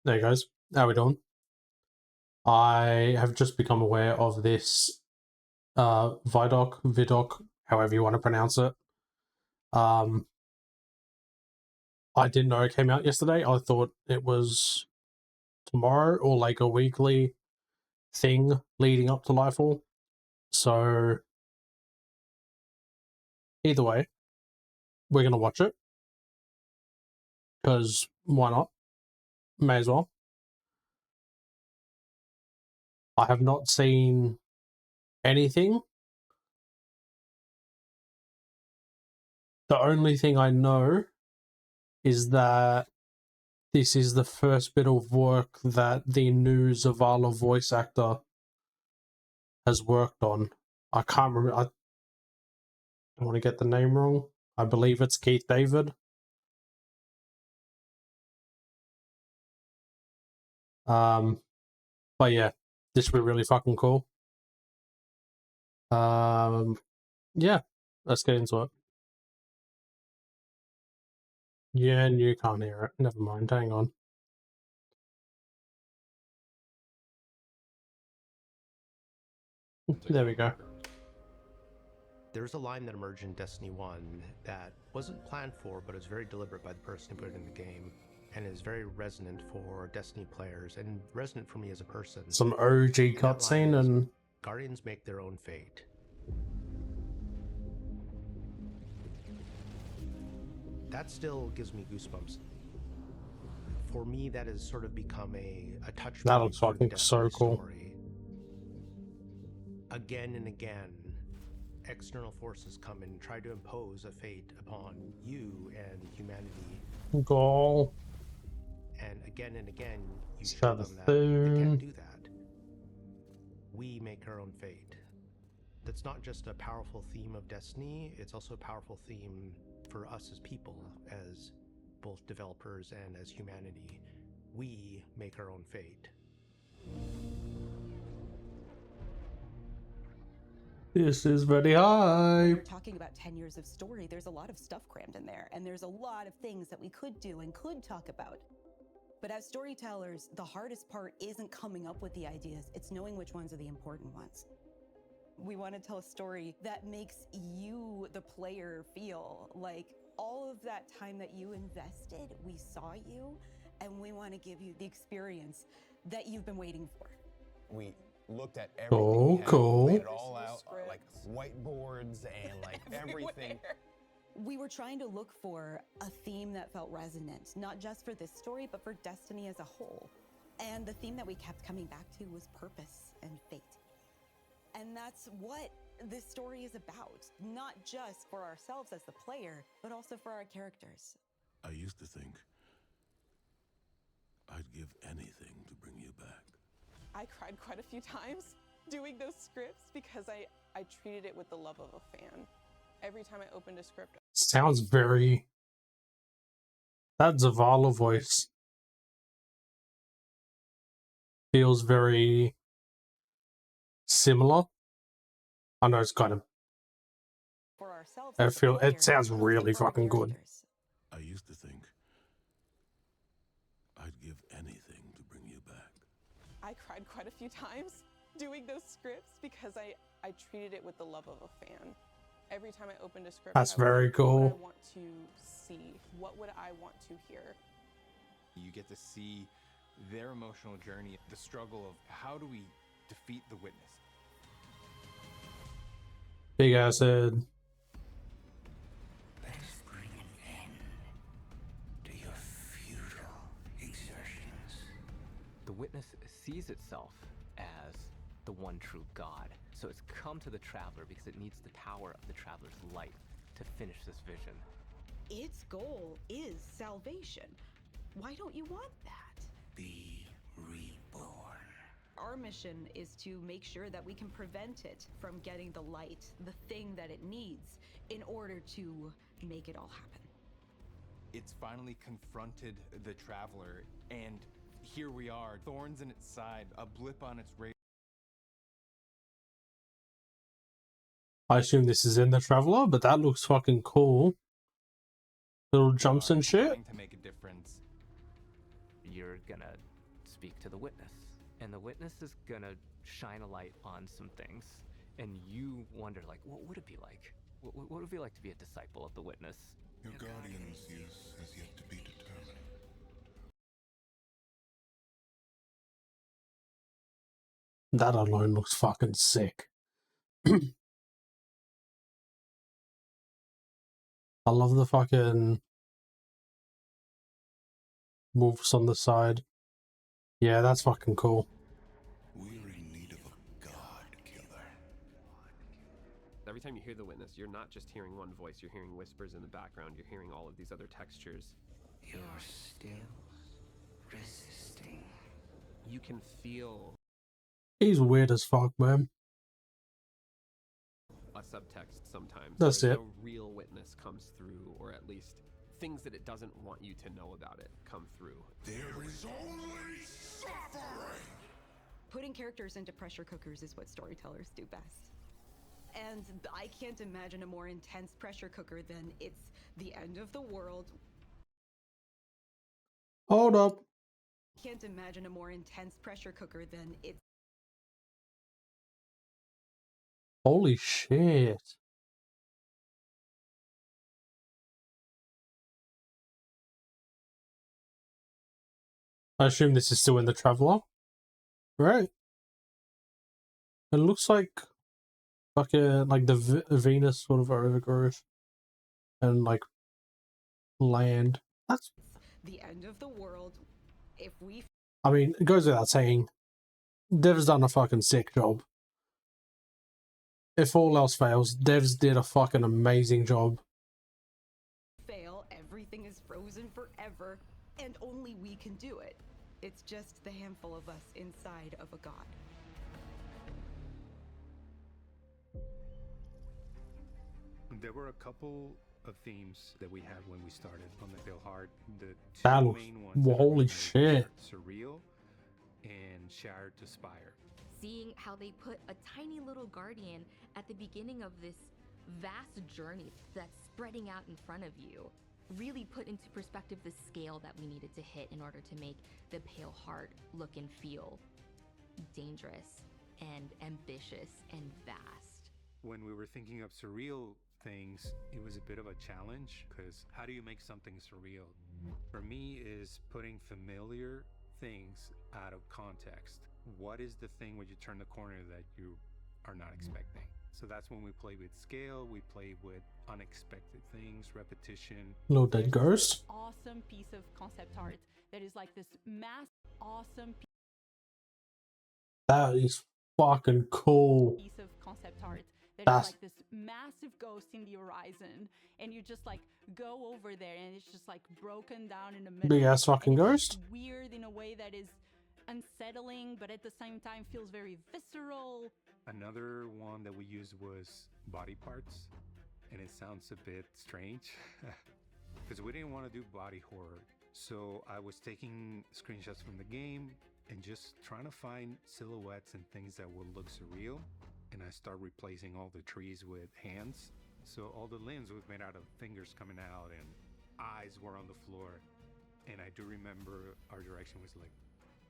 There you guys. How we doing? I have just become aware of this ViDoc, however you want to pronounce it. I didn't know it came out yesterday. I thought it was tomorrow or like a weekly thing leading up to Lightfall. So either way, we're gonna watch it because why not? May as well. I have not seen anything. The only thing I know is that this is the first bit of work that the new Zavala voice actor has worked on. I can't remember. I don't want to get the name wrong. I believe it's Keith David. But yeah, this will be really fucking cool. Yeah, let's get into it. Yeah, and you can't hear it. Never mind. Hang on. There we go. There's a line that emerged in Destiny 1 that wasn't planned for, but is very deliberate by the person who put it in the game, and is very resonant for Destiny players, and resonant for me as a person. Some OG cutscene and... Guardians make their own fate. That still gives me goosebumps. For me, that has sort of become a touch point. That looks fucking so cool. Story. Again and again, external forces come and try to impose a fate upon you and humanity. Goal. And again, you show them that they can't do that. We make our own fate. That's not just a powerful theme of Destiny, it's also a powerful theme for us as people, as both developers and as humanity. We make our own fate. This is very high. We're talking about 10 years of story. There's a lot of stuff crammed in there, and there's a lot of things that we could do and could talk about. But as storytellers, the hardest part isn't coming up with the ideas, it's knowing which ones are the important ones. We want to tell a story that makes you, the player, feel like all of that time that you invested, we saw you, and we want to give you the experience that you've been waiting for. We looked at everything. Cool. Laid it all out, like whiteboards and like everything. We were trying to look for a theme that felt resonant, not just for this story, but for Destiny as a whole. And the theme that we kept coming back to was purpose and fate. And that's what this story is about, not just for ourselves as the player, but also for our characters. I used to think I'd give anything to bring you back. I cried quite a few times doing those scripts because I treated it with the love of a fan. Every time I opened a script. Sounds very... That Zavala voice feels very similar. I know it's kind of... For ourselves, it sounds really fucking good. I used to think I'd give anything to bring you back. I cried quite a few times doing those scripts because I treated it with the love of a fan. Every time I opened a script, that's very cool. What would I want to see? What would I want to hear? You get to see their emotional journey, the struggle of how do we defeat the Witness. Big ass head. Let's bring an end to your futile exertions. The Witness sees itself as the one true God. So it's come to the Traveler because it needs the power of the Traveler's light to finish this vision. Its goal is salvation. Why don't you want that? Be reborn. Our mission is to make sure that we can prevent it from getting the light, the thing that it needs, in order to make it all happen. It's finally confronted the Traveler, and here we are, thorns in its side, a blip on its radar. I assume this is in the Traveler, but that looks fucking cool. Little jumps and shit. To make a difference. You're gonna speak to the witness. And the witness is gonna shine a light on some things. And you wonder, like, what would it be like? What would it be like to be a disciple of the witness? Your guardian's use has yet to be determined. That alone looks fucking sick. I love the fucking wolves on the side. Yeah, that's fucking cool. We're in need of a god killer. Every time you hear the witness, you're not just hearing one voice, you're hearing whispers in the background, you're hearing all of these other textures. You're still resisting. You can feel He's weird as fuck, man. a subtext sometimes. That's where it. No real witness comes through, or at least things that it doesn't want you to know about it come through. There is only suffering! Putting characters into pressure cookers is what storytellers do best. And I can't imagine a more intense pressure cooker than it's the end of the world. Hold up. Can't imagine a more intense pressure cooker than it's Holy shit. I assume this is still in the Traveler, right? It looks like like the Venus sort of overgrowth and like land. That's. the end of the world. If we I mean, it goes without saying, Dev's done a fucking sick job. If all else fails, Devs did a fucking amazing job. fail, everything is frozen forever, and only we can do it. It's just the handful of us inside of a god. There were a couple of themes that we had when we started on the Pale Heart. The two That looks, main ones that holy resonated shit. were Surreal and Shattered to Spire. Seeing how they put a tiny little guardian at the beginning of this vast journey that's spreading out in front of you really put into perspective the scale that we needed to hit in order to make the Pale Heart look and feel dangerous and ambitious and vast. When we were thinking of surreal things, it was a bit of a challenge, because how do you make something surreal? For me, is putting familiar things out of context. What is the thing when you turn the corner that you are not expecting? So that's when we play with scale, we play with unexpected things, repetition. Little dead ghost. Awesome piece of concept art that is like this awesome That is fucking cool. piece of concept art that That's is like this massive ghost in the horizon, and you just like go over there and it's just like broken down in the middle. big ass fucking and it's ghost. weird in a way that is unsettling, but at the same time feels very visceral. Another one that we used was body parts, and it sounds a bit strange because we didn't want to do body horror. So I was taking screenshots from the game and just trying to find silhouettes and things that would look surreal. And I start replacing all the trees with hands. So all the limbs were made out of fingers coming out, and eyes were on the floor. And I do remember our direction was like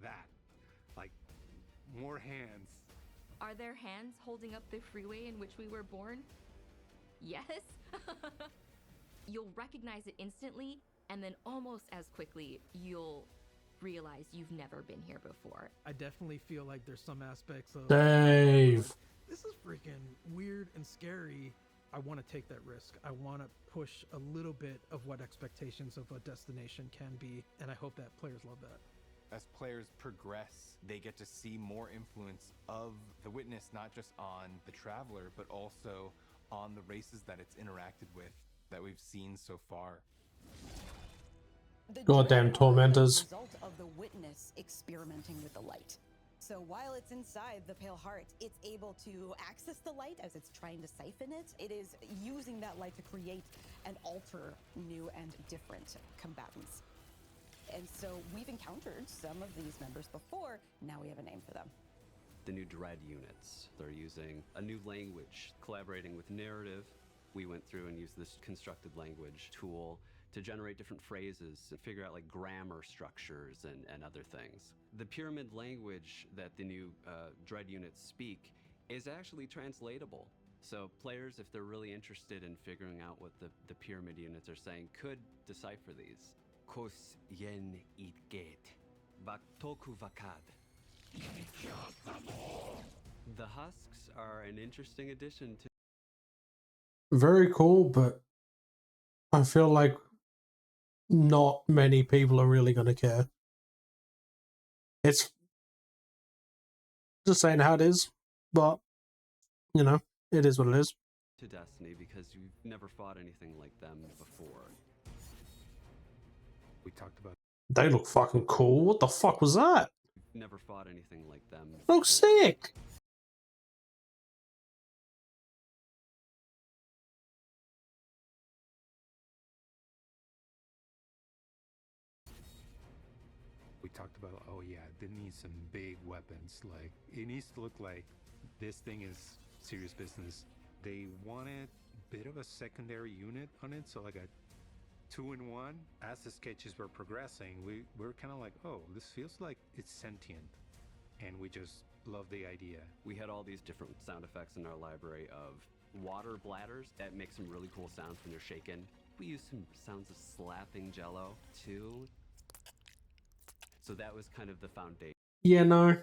that, like more hands. Are there hands holding up the freeway in which we were born? Yes? You'll recognize it instantly, and then almost as quickly, you'll realize you've never been here before. I definitely feel like there's some aspects of Dave. This is freaking weird and scary. I want to take that risk. I want to push a little bit of what expectations of a destination can be, and I hope that players love that. As players progress, they get to see more influence of the witness, not just on the traveler, but also on the races that it's interacted with that we've seen so far. The Goddamn dread tormentors. are the result of the witness experimenting with the light. So while it's inside the Pale Heart, it's able to access the light as it's trying to siphon it. It is using that light to create and alter new and different combatants. And so we've encountered some of these members before. Now we have a name for them. The new Dread units. They're using a new language, collaborating with narrative. We went through and used this constructed language tool to generate different phrases and figure out like grammar structures and other things. The pyramid language that the new Dread units speak is actually translatable. So players, if they're really interested in figuring out what the pyramid units are saying, could decipher these. Kos yen itget, baktoku vakad. The husks are an interesting addition to. Very cool, but I feel like not many people are really going to care. It's just saying how it is, but, you know, it is what it is. To Destiny because you've never fought anything like them before. We talked about. They look fucking cool. What the fuck was that? Never fought anything like them. Looks sick. We talked about, oh yeah, they need some big weapons. Like, it needs to look like this thing is serious business. They wanted a bit of a secondary unit on it, so like a 2-in-1. As the sketches were progressing, we were kind of like, oh, this feels like it's sentient. And we just love the idea. We had all these different sound effects in our library of water bladders that make some really cool sounds when you're shaken. We used some sounds of slapping jello too. So that was kind of the foundation. Yeah, no.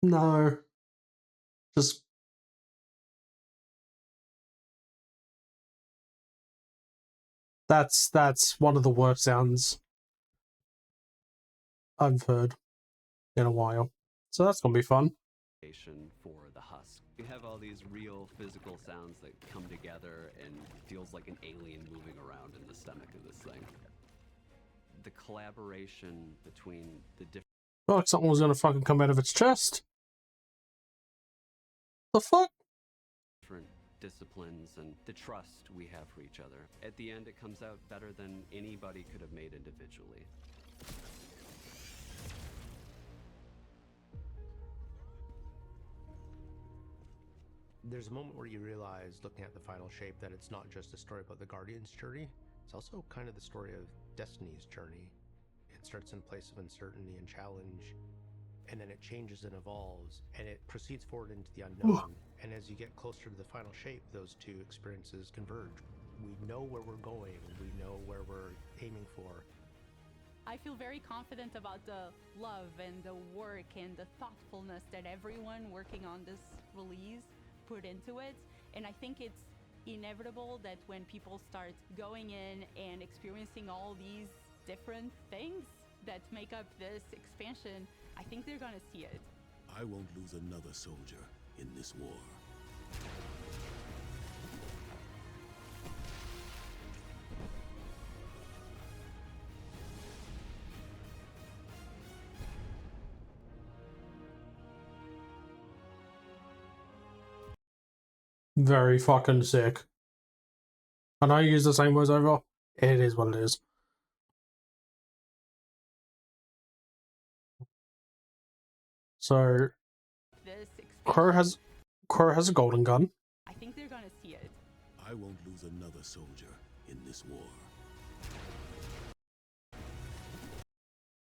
No. Just... That's one of the worst sounds I've heard in a while. So that's gonna be fun. For the husk. You have all these real physical sounds that come together and feels like an alien moving around in the stomach of this thing. The collaboration between the different... Felt like something was gonna fucking come out of its chest. The fuck? Different disciplines and the trust we have for each other. At the end, it comes out better than anybody could have made individually. There's a moment where you realize, looking at the final shape, that it's not just a story about the Guardian's journey, it's also kind of the story of Destiny's journey. It starts in a place of uncertainty and challenge, and then it changes and evolves, and it proceeds forward into the unknown. And as you get closer to the final shape, those two experiences converge. We know where we're going, we know where we're aiming for. I feel very confident about the love and the work and the thoughtfulness that everyone working on this release put into it. And I think it's inevitable that when people start going in and experiencing all these different things that make up this expansion, I think they're gonna see it. I won't lose another soldier in this war. Very fucking sick. I know you use the same words over. It is what it is. So Crow has a golden gun. I think they're gonna see it. I won't lose another soldier in this war.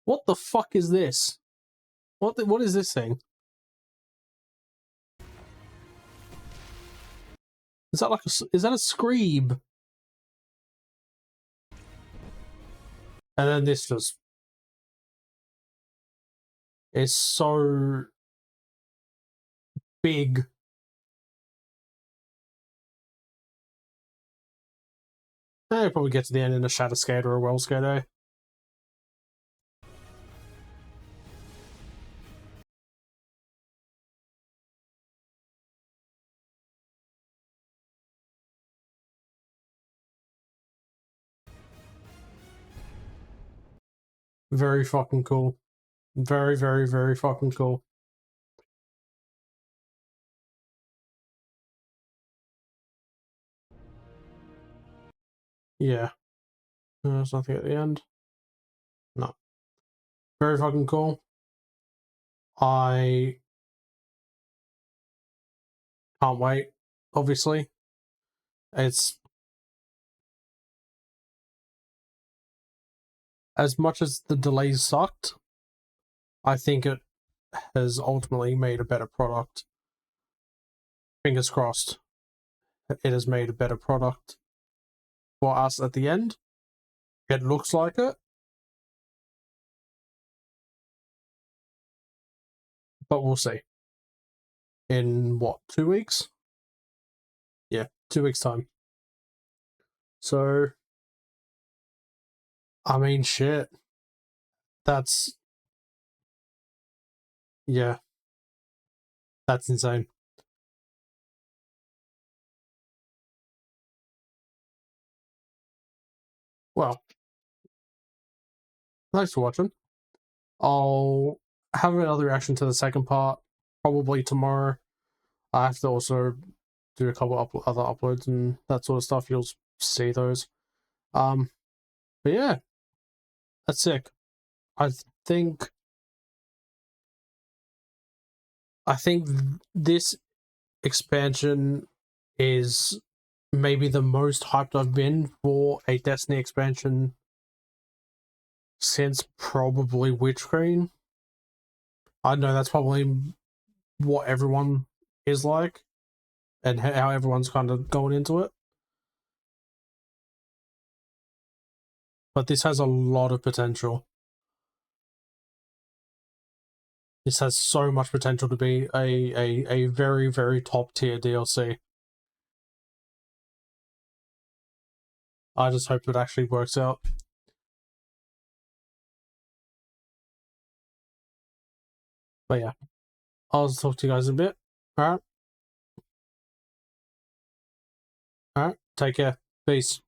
What the fuck is this? What is this thing? Is that like is that a screeb? And then this just is so big. I'll probably get to the end in a Shadow Skate or a Well Skate, eh? Very fucking cool. Very, very, very fucking cool. Yeah. There's nothing at the end. No. Very fucking cool. I can't wait, obviously. It's as much as the delays sucked, I think it has ultimately made a better product. Fingers crossed. It has made a better product for us at the end. It looks like it. But we'll see. In what, 2 weeks? Yeah, 2 weeks' time. So, I mean, shit. That's... yeah. That's insane. Well, thanks for watching. I'll have another reaction to the second part probably tomorrow. I have to also do a couple other uploads and that sort of stuff. You'll see those. But yeah, that's sick. I think this expansion is maybe the most hyped I've been for a Destiny expansion since probably Witch Queen. I know that's probably what everyone is like and how everyone's kind of going into it. But this has a lot of potential. This has so much potential to be a very, very top tier DLC. I just hope it actually works out. But yeah, I'll talk to you guys in a bit. Alright? Alright, take care. Peace.